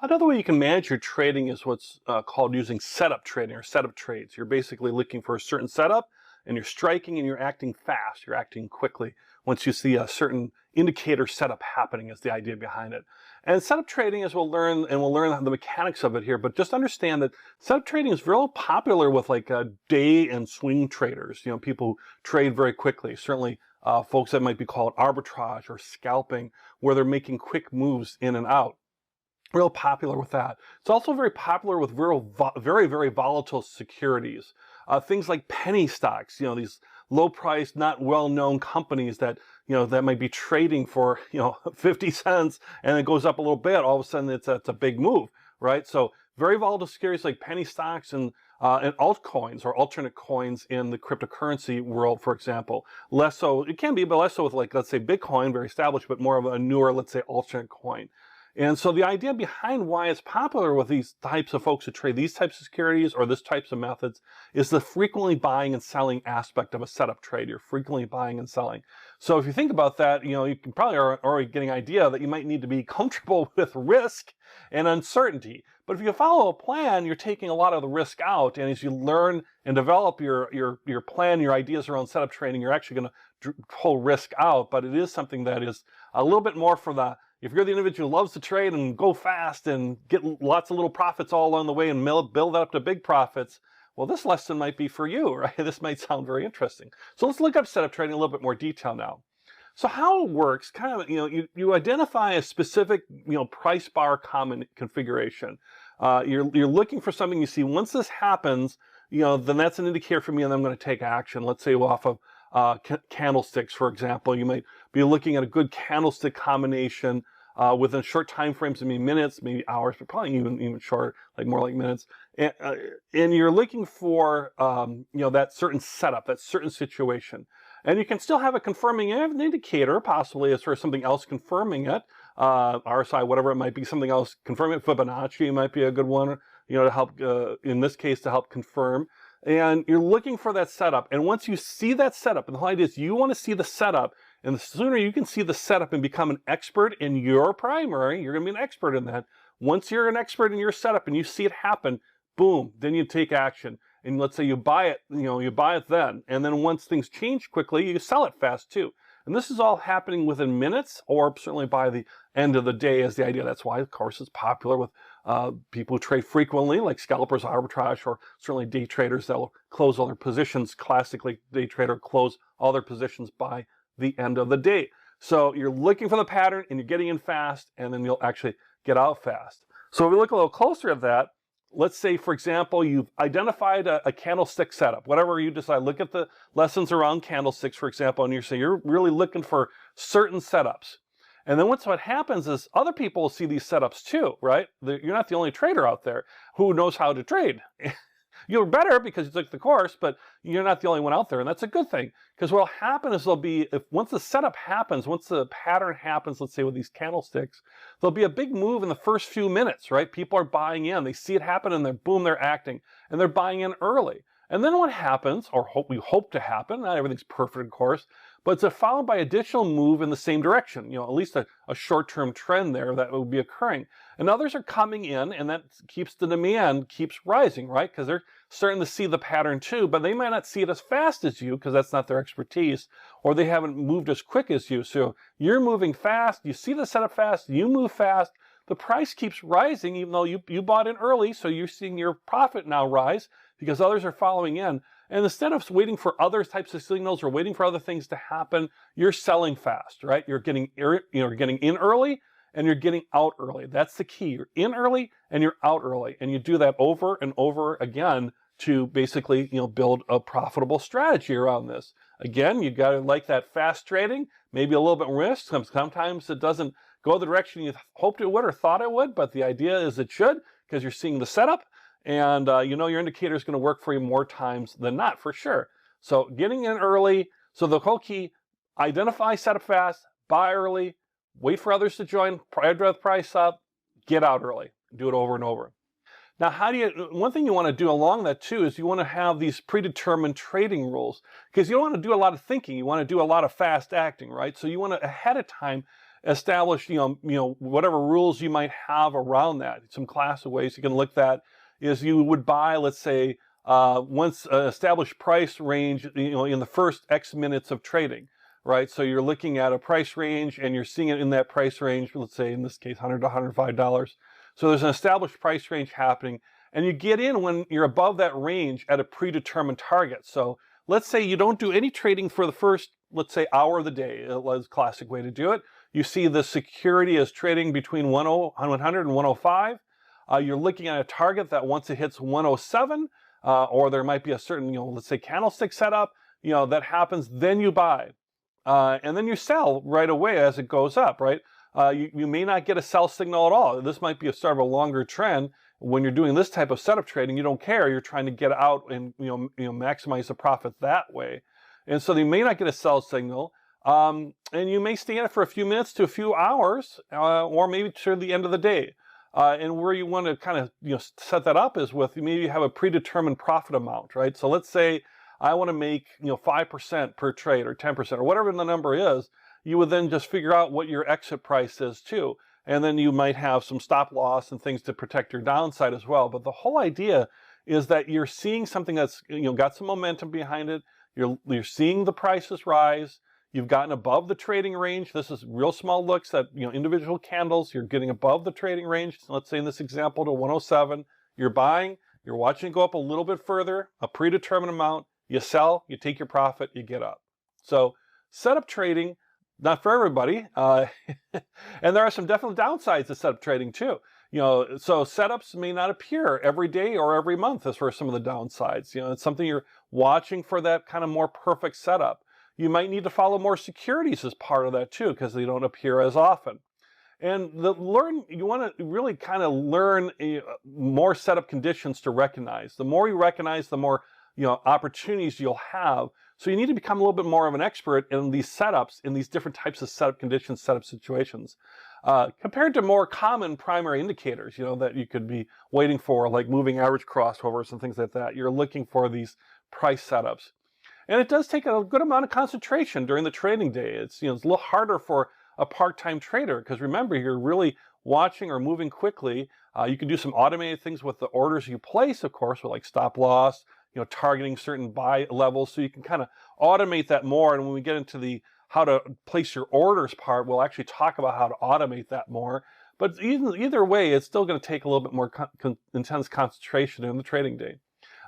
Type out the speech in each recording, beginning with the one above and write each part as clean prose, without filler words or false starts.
Another way you can manage your trading is what's called using setup trading or setup trades. You're basically looking for a certain setup and you're striking and you're acting fast, you're acting quickly once you see a certain indicator setup happening is the idea behind it. And setup trading, as we'll learn, and we'll learn the mechanics of it here, but just understand that setup trading is real popular with like day and swing traders, people who trade very quickly. Certainly folks that might be called arbitrage or scalping, where they're making quick moves in and out. Real popular with that. It's also very popular with very, very volatile securities. Things like penny stocks, these low-priced, not well-known companies that, that might be trading for, 50 cents and it goes up a little bit. All of a sudden, it's a big move, right? So very volatile securities like penny stocks and altcoins or alternate coins in the cryptocurrency world, for example. Less so, it can be, but less so with like, let's say Bitcoin, very established, but more of a newer, let's say alternate coin. And so the idea behind why it's popular with these types of folks who trade these types of securities or this types of methods is the frequently buying and selling aspect of a setup trade. You're frequently buying and selling. So if you think about that, you can probably already get an idea that you might need to be comfortable with risk and uncertainty. But if you follow a plan, you're taking a lot of the risk out. And as you learn and develop your plan, your ideas around setup trading, you're actually going to pull risk out. But it is something that is a little bit more for the, if you're the individual who loves to trade and go fast and get lots of little profits all along the way and build that up to big profits, well, this lesson might be for you, right? This might sound very interesting. So let's look up setup trading in a little bit more detail now. So how it works, kind of, you identify a specific, price bar common configuration. You're looking for something you see. Once this happens, then that's an indicator for me, and I'm going to take action. Let's say off of candlesticks, for example. You might be looking at a good candlestick combination within short time frames, maybe minutes, maybe hours, but probably even shorter, like more like minutes. And you're looking for that certain setup, that certain situation. And you can still have a confirming an indicator, possibly as for something else confirming it, RSI, whatever it might be, something else confirming it. Fibonacci might be a good one, to help, in this case, to help confirm. And you're looking for that setup. And once you see that setup, and the whole idea is you want to see the setup, and the sooner you can see the setup and become an expert in your primary, you're going to be an expert in that. Once you're an expert in your setup and you see it happen, boom, then you take action. And let's say you buy it, you buy it then. And then once things change quickly, you sell it fast too. And this is all happening within minutes or certainly by the end of the day is the idea. That's why, of course, it's popular with people who trade frequently, like scalpers, arbitrage, or certainly day traders that will close all their positions. Classically, day trader close all their positions by the end of the day. So you're looking for the pattern and you're getting in fast, and then you'll actually get out fast. So if we look a little closer at that, let's say, for example, you've identified a candlestick setup, whatever you decide. Look at the lessons around candlesticks, for example, and you're really looking for certain setups. And then what happens is other people see these setups too, right? You're not the only trader out there who knows how to trade. You're better because you took the course, but you're not the only one out there, and that's a good thing. Because what will happen is once the setup happens, once the pattern happens, let's say with these candlesticks, there'll be a big move in the first few minutes, right? People are buying in. They see it happen, and they're acting, and they're buying in early. And then what happens, or we hope to happen, not everything's perfect, of course, but it's followed by additional move in the same direction, at least a short-term trend there that will be occurring. And others are coming in, and that keeps the demand keeps rising, right? Because they're starting to see the pattern too, but they might not see it as fast as you because that's not their expertise, or they haven't moved as quick as you. So you're moving fast, you see the setup fast, you move fast, the price keeps rising even though you bought in early, so you're seeing your profit now rise because others are following in. And instead of waiting for other types of signals or waiting for other things to happen, you're selling fast, right? You're getting in early and you're getting out early. That's the key. You're in early and you're out early. And you do that over and over again to basically, build a profitable strategy around this. Again, you got to like that fast trading, maybe a little bit risk. Sometimes it doesn't go the direction you hoped it would or thought it would, but the idea is it should because you're seeing the setup. And your indicator is going to work for you more times than not, for sure. So getting in early. So the whole key, identify setup fast, buy early, wait for others to join, drive the price up, get out early. Do it over and over. Now, one thing you want to do along that too is you want to have these predetermined trading rules because you don't want to do a lot of thinking. You want to do a lot of fast acting, right? So you want to ahead of time establish, whatever rules you might have around that. Some classic ways you can look at is you would buy, let's say, once established price range, in the first X minutes of trading, right? So you're looking at a price range and you're seeing it in that price range, let's say in this case, $100 to $105. So there's an established price range happening, and you get in when you're above that range at a predetermined target. So let's say you don't do any trading for the first, let's say, hour of the day. It's a classic way to do it. You see the security is trading between 100 and 105. You're looking at a target that once it hits 107, or there might be a certain, let's say candlestick setup, that happens, then you buy. And then you sell right away as it goes up, right? You may not get a sell signal at all. This might be a sort of a longer trend. When you're doing this type of setup trading, you don't care. You're trying to get out and maximize the profit that way. And so you may not get a sell signal. And you may stay in it for a few minutes to a few hours, or maybe to the end of the day. And where you want to kind of set that up is with maybe you have a predetermined profit amount, right? So let's say I want to make 5% per trade or 10% or whatever the number is. You would then just figure out what your exit price is too, and then you might have some stop loss and things to protect your downside as well. But the whole idea is that you're seeing something that's got some momentum behind it. You're seeing the prices rise. You've gotten above the trading range. This is real small looks at individual candles. You're getting above the trading range. So let's say in this example to 107. You're buying. You're watching it go up a little bit further, a predetermined amount. You sell. You take your profit. You get up. So setup trading, not for everybody, and there are some definite downsides to setup trading too. So setups may not appear every day or every month as for some of the downsides. It's something you're watching for, that kind of more perfect setup. You might need to follow more securities as part of that too, because they don't appear as often. And you want to really kind of learn more setup conditions to recognize. The more you recognize, the more opportunities you'll have. So you need to become a little bit more of an expert in these setups, in these different types of setup conditions, setup situations, compared to more common primary indicators, that you could be waiting for, like moving average crossovers and things like that. You're looking for these price setups. And it does take a good amount of concentration during the trading day. It's, it's a little harder for a part-time trader, because remember, you're really watching or moving quickly. You can do some automated things with the orders you place, of course, with like stop loss, targeting certain buy levels, so you can kind of automate that more. And when we get into the how to place your orders part, we'll actually talk about how to automate that more. But either way, it's still going to take a little bit more intense concentration in the trading day.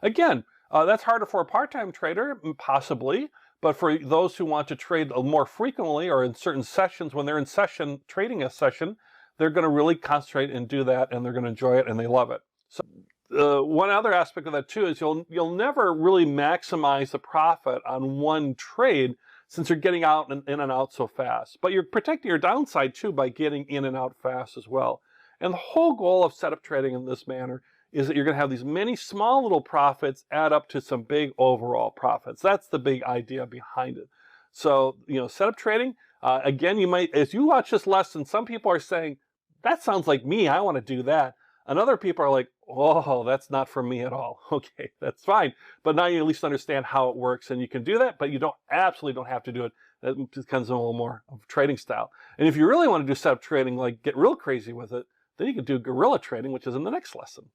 Again, that's harder for a part-time trader, possibly, but for those who want to trade more frequently or in certain sessions, when they're in session, trading a session, they're going to really concentrate and do that, and they're going to enjoy it, and they love it. So one other aspect of that too is you'll never really maximize the profit on one trade, since you're getting out and in and out so fast. But you're protecting your downside too by getting in and out fast as well. And the whole goal of setup trading in this manner is that you're going to have these many small little profits add up to some big overall profits. That's the big idea behind it. So, setup trading, again, you might, as you watch this lesson, some people are saying, that sounds like me, I want to do that. And other people are like, oh, that's not for me at all. Okay, that's fine. But now you at least understand how it works, and you can do that, but you absolutely don't have to do it. That becomes a little more of trading style. And if you really want to do setup trading, like get real crazy with it, then you can do guerrilla trading, which is in the next lesson.